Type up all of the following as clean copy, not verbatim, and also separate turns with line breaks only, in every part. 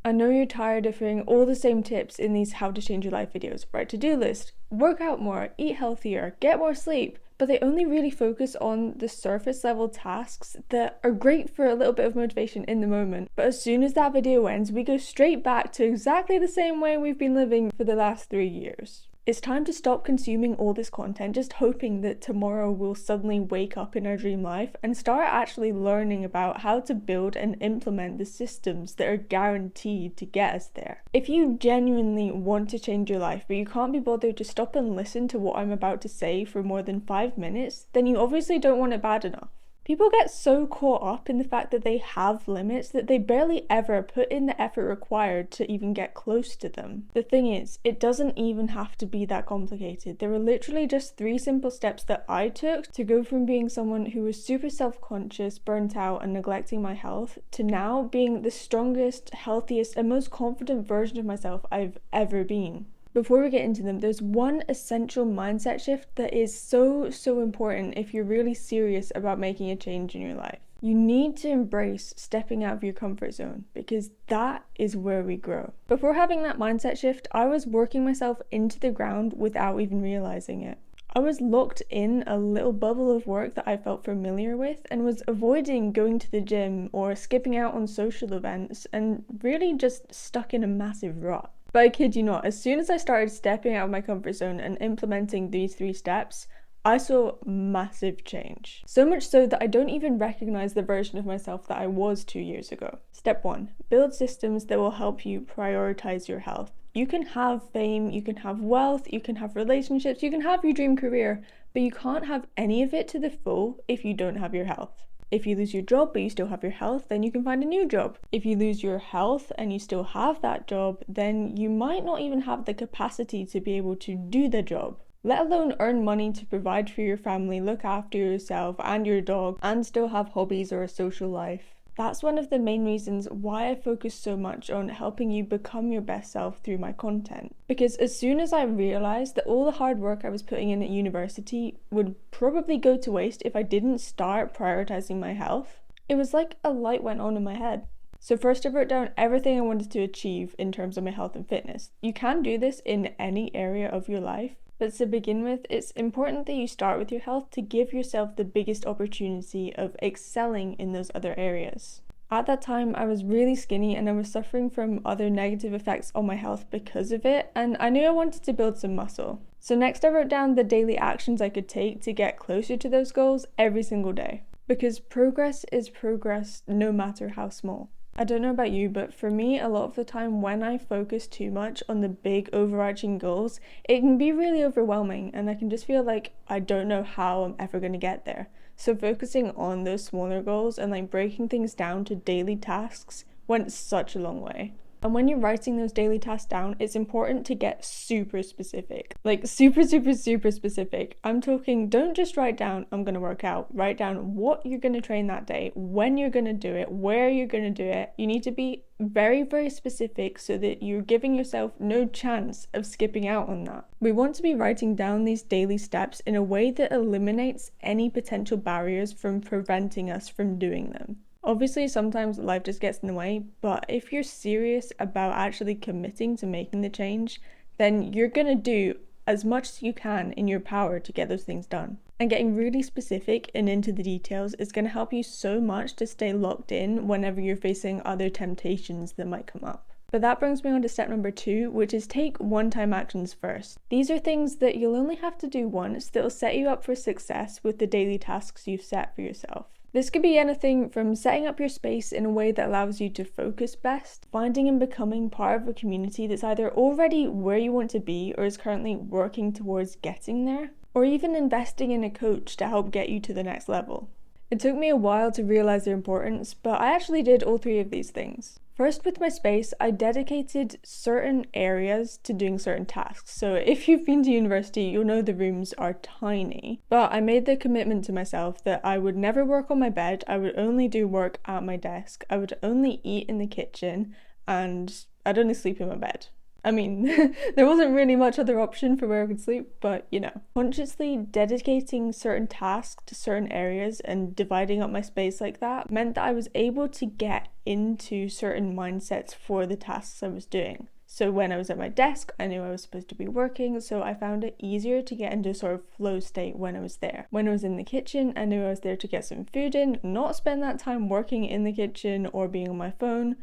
I know you're tired of hearing all the same tips in these how to change your life videos. Write to-do list, work out more, eat healthier, get more sleep, but they only really focus on the surface level tasks that are great for a little bit of motivation in the moment. But as soon as that video ends, we go straight back to exactly the same way we've been living for the last 3 years. It's time to stop consuming all this content, just hoping that tomorrow we'll suddenly wake up in our dream life and start actually learning about how to build and implement the systems that are guaranteed to get us there. If you genuinely want to change your life, but you can't be bothered to stop and listen to what I'm about to say for more than 5 minutes, then you obviously don't want it bad enough. People get so caught up in the fact that they have limits that they barely ever put in the effort required to even get close to them. The thing is, it doesn't even have to be that complicated. There were literally just 3 simple steps that I took to go from being someone who was super self-conscious, burnt out, and neglecting my health, to now being the strongest, healthiest, and most confident version of myself I've ever been. Before we get into them, there's one essential mindset shift that is so important if you're really serious about making a change in your life. You need to embrace stepping out of your comfort zone, because that is where we grow. Before having that mindset shift, I was working myself into the ground without even realizing it. I was locked in a little bubble of work that I felt familiar with and was avoiding going to the gym or skipping out on social events and really just stuck in a massive rut. But I kid you not, as soon as I started stepping out of my comfort zone and implementing these 3 steps, I saw massive change. So much so that I don't even recognize the version of myself that I was 2 years ago. Step 1, build systems that will help you prioritize your health. You can have fame, you can have wealth, you can have relationships, you can have your dream career, but you can't have any of it to the full if you don't have your health. If you lose your job but you still have your health, then you can find a new job. If you lose your health and you still have that job, then you might not even have the capacity to be able to do the job, let alone earn money to provide for your family, look after yourself and your dog, and still have hobbies or a social life. That's one of the main reasons why I focus so much on helping you become your best self through my content. Because as soon as I realized that all the hard work I was putting in at university would probably go to waste if I didn't start prioritizing my health, it was like a light went on in my head. So first I wrote down everything I wanted to achieve in terms of my health and fitness. You can do this in any area of your life, but to begin with, it's important that you start with your health to give yourself the biggest opportunity of excelling in those other areas. At that time, I was really skinny and I was suffering from other negative effects on my health because of it, and I knew I wanted to build some muscle. So next I wrote down the daily actions I could take to get closer to those goals every single day. Because progress is progress no matter how small. I don't know about you, but for me, a lot of the time when I focus too much on the big overarching goals, it can be really overwhelming and I can just feel like I don't know how I'm ever going to get there. So focusing on those smaller goals and like breaking things down to daily tasks went such a long way. And when you're writing those daily tasks down, it's important to get super specific. Like super specific. I'm talking, don't just write down, I'm going to work out. Write down what you're going to train that day, when you're going to do it, where you're going to do it. You need to be very specific so that you're giving yourself no chance of skipping out on that. We want to be writing down these daily steps in a way that eliminates any potential barriers from preventing us from doing them. Obviously, sometimes life just gets in the way, but if you're serious about actually committing to making the change, then you're going to do as much as you can in your power to get those things done. And getting really specific and into the details is going to help you so much to stay locked in whenever you're facing other temptations that might come up. But that brings me on to step number 2, which is take one-time actions first. These are things that you'll only have to do once that will set you up for success with the daily tasks you've set for yourself. This could be anything from setting up your space in a way that allows you to focus best, finding and becoming part of a community that's either already where you want to be or is currently working towards getting there, or even investing in a coach to help get you to the next level. It took me a while to realize their importance, but I actually did all 3 of these things. First, with my space, I dedicated certain areas to doing certain tasks. So if you've been to university, you'll know the rooms are tiny. But I made the commitment to myself that I would never work on my bed, I would only do work at my desk, I would only eat in the kitchen, and I'd only sleep in my bed. I mean, there wasn't really much other option for where I could sleep, but you know. Consciously dedicating certain tasks to certain areas and dividing up my space like that meant that I was able to get into certain mindsets for the tasks I was doing. So when I was at my desk, I knew I was supposed to be working, so I found it easier to get into a sort of flow state when I was there. When I was in the kitchen, I knew I was there to get some food in, not spend that time working in the kitchen or being on my phone,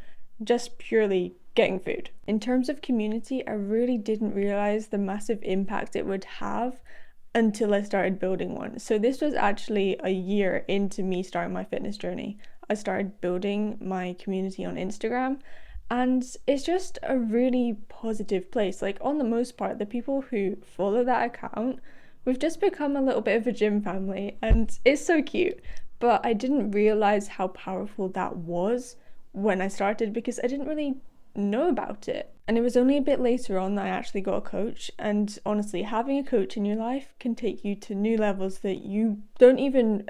just purely getting food. In terms of community, I really didn't realize the massive impact it would have until I started building one. So this was actually a year into me starting my fitness journey. I started building my community on Instagram, and it's just a really positive place. Like, on the most part, the people who follow that account, we've just become a little bit of a gym family, and it's so cute. But I didn't realize how powerful that was when I started, because I didn't really know about it. And it was only a bit later on that I actually got a coach. And honestly, having a coach in your life can take you to new levels that you can't even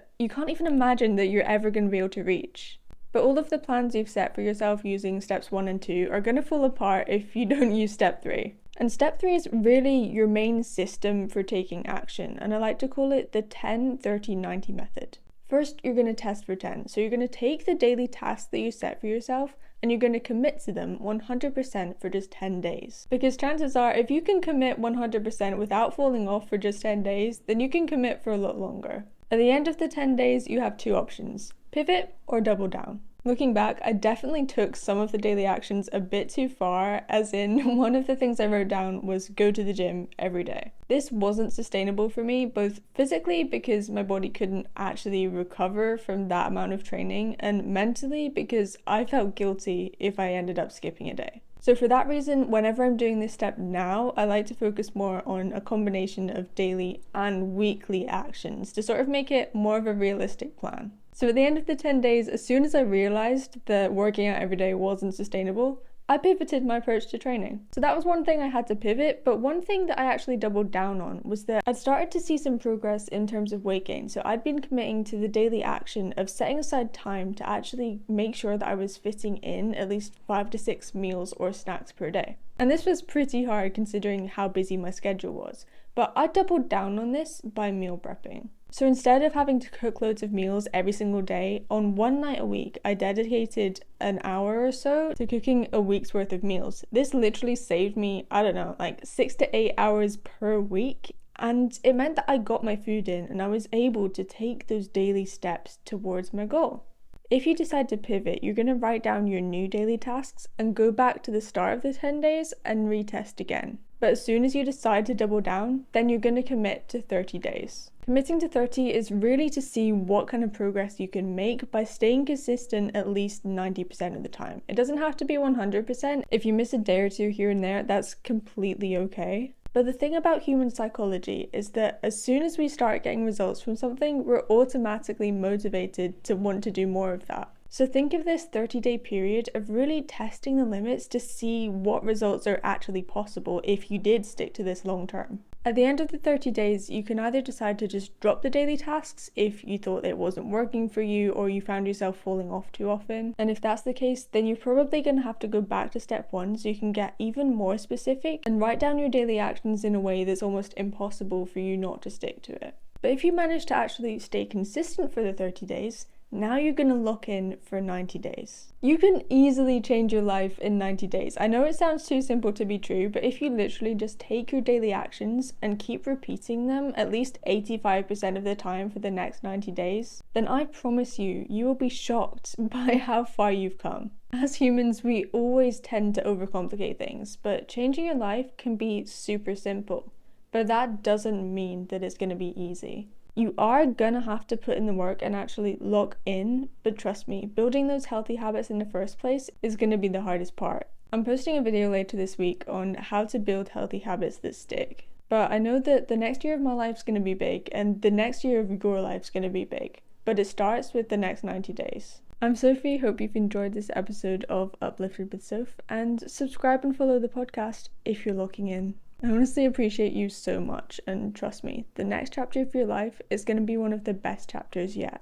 imagine that you're ever going to be able to reach. But all of the plans you've set for yourself using steps 1 and 2 are going to fall apart if you don't use step 3. And step 3 is really your main system for taking action, and I like to call it the 10-30-90 method. First, you're going to test for 10. So you're going to take the daily tasks that you set for yourself and you're going to commit to them 100% for just 10 days. Because chances are, if you can commit 100% without falling off for just 10 days, then you can commit for a lot longer. At the end of the 10 days, you have 2 options: pivot or double down. Looking back, I definitely took some of the daily actions a bit too far, as in one of the things I wrote down was go to the gym every day. This wasn't sustainable for me, both physically because my body couldn't actually recover from that amount of training, and mentally because I felt guilty if I ended up skipping a day. So for that reason, whenever I'm doing this step now, I like to focus more on a combination of daily and weekly actions to sort of make it more of a realistic plan. So at the end of the 10 days, as soon as I realized that working out every day wasn't sustainable, I pivoted my approach to training. So that was one thing I had to pivot, but one thing that I actually doubled down on was that I'd started to see some progress in terms of weight gain. So I'd been committing to the daily action of setting aside time to actually make sure that I was fitting in at least 5 to 6 meals or snacks per day. And this was pretty hard considering how busy my schedule was, but I doubled down on this by meal prepping. So instead of having to cook loads of meals every single day, on one night a week, I dedicated an hour or so to cooking a week's worth of meals. This literally saved me, like 6 to 8 hours per week. And it meant that I got my food in and I was able to take those daily steps towards my goal. If you decide to pivot, you're going to write down your new daily tasks and go back to the start of the 10 days and retest again. But as soon as you decide to double down, then you're going to commit to 30 days. Committing to 30 is really to see what kind of progress you can make by staying consistent at least 90% of the time. It doesn't have to be 100%. If you miss a day or two here and there, that's completely okay. But the thing about human psychology is that as soon as we start getting results from something, we're automatically motivated to want to do more of that. So think of this 30-day period of really testing the limits to see what results are actually possible if you did stick to this long term. At the end of the 30 days, you can either decide to just drop the daily tasks if you thought it wasn't working for you or you found yourself falling off too often. And if that's the case, then you're probably going to have to go back to step 1 so you can get even more specific and write down your daily actions in a way that's almost impossible for you not to stick to it. But if you manage to actually stay consistent for the 30 days, now you're going to lock in for 90 days. You can easily change your life in 90 days. I know it sounds too simple to be true, but if you literally just take your daily actions and keep repeating them at least 85% of the time for the next 90 days, then I promise you, you will be shocked by how far you've come. As humans, we always tend to overcomplicate things, but changing your life can be super simple. But that doesn't mean that it's going to be easy. You are gonna have to put in the work and actually lock in, but trust me, building those healthy habits in the first place is gonna be the hardest part. I'm posting a video later this week on how to build healthy habits that stick. But I know that the next year of my life's gonna be big, and the next year of your life's gonna be big. But it starts with the next 90 days. I'm Sophie, hope you've enjoyed this episode of Uplifted with Soph, and subscribe and follow the podcast if you're locking in. I honestly appreciate you so much, and trust me, the next chapter of your life is going to be one of the best chapters yet.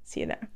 See you there.